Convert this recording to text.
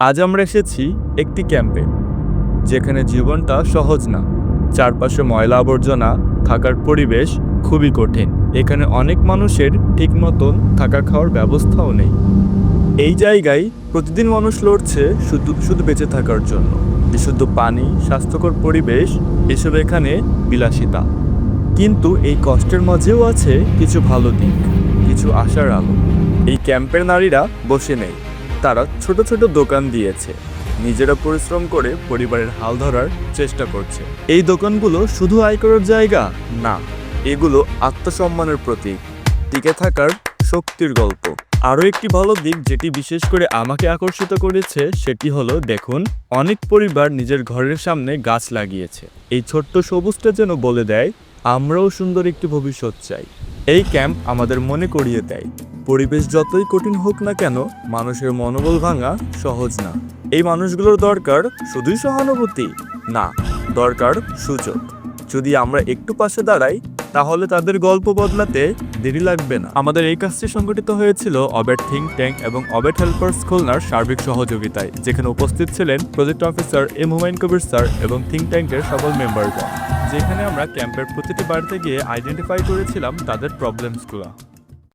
আজ আমরা এসেছি একটি ক্যাম্পে, যেখানে জীবনটা সহজ না। চারপাশে ময়লা আবর্জনা, থাকার পরিবেশ খুবই কঠিন। এখানে অনেক মানুষের ঠিক মতন থাকা খাওয়ার ব্যবস্থাও নেই। এই জায়গায় প্রতিদিন মানুষ লড়ছে শুধু শুধু বেঁচে থাকার জন্য। বিশুদ্ধ পানি, স্বাস্থ্যকর পরিবেশ, এসব এখানে বিলাসিতা। কিন্তু এই কষ্টের মাঝেও আছে কিছু ভালো দিক, কিছু আশার আলো। এই ক্যাম্পের নারীরা বসে নেই, তারা ছোট ছোট দোকান দিয়েছে, নিজেরা পরিশ্রম করে পরিবারের হাল ধরার চেষ্টা করছে। এই দোকানগুলো শুধু আয় করার জায়গা না, এগুলো আত্মসম্মানের প্রতীক, টিকে থাকার শক্তির গল্প। আরও একটি ভালো দিক যেটি বিশেষ করে আমাকে আকর্ষিত করেছে সেটি হলো, দেখুন, অনেক পরিবার নিজের ঘরের সামনে গাছ লাগিয়েছে। এই ছোট্ট সবুজটা যেন বলে দেয়, আমরাও সুন্দর একটি ভবিষ্যৎ চাই। এই ক্যাম্প আমাদের মনে করিয়ে দেয়, পরিবেশ যতই কঠিন হোক না কেন, মানুষের মনোবল ভাঙা সহজ না। এই মানুষগুলোর দরকার শুধুই সহানুভূতি না, দরকার সুযোগ। যদি আমরা একটু পাশে দাঁড়াই, তাহলে তাদের গল্প বদলাতে দেরি লাগবে না। আমাদের এই কাজটি সংগঠিত হয়েছিল অবেট থিঙ্ক ট্যাঙ্ক এবং অবেট হেল্পার্স খুলনার সার্বিক সহযোগিতায়, যেখানে উপস্থিত ছিলেন project officer M Humayun Kabir sir এবং থিঙ্ক ট্যাঙ্কের সকল মেম্বারগণ। যেখানে আমরা ক্যাম্পের প্রতিটি বাড়িতে গিয়ে আইডেন্টিফাই করেছিলাম তাদের প্রবলেমসগুলো।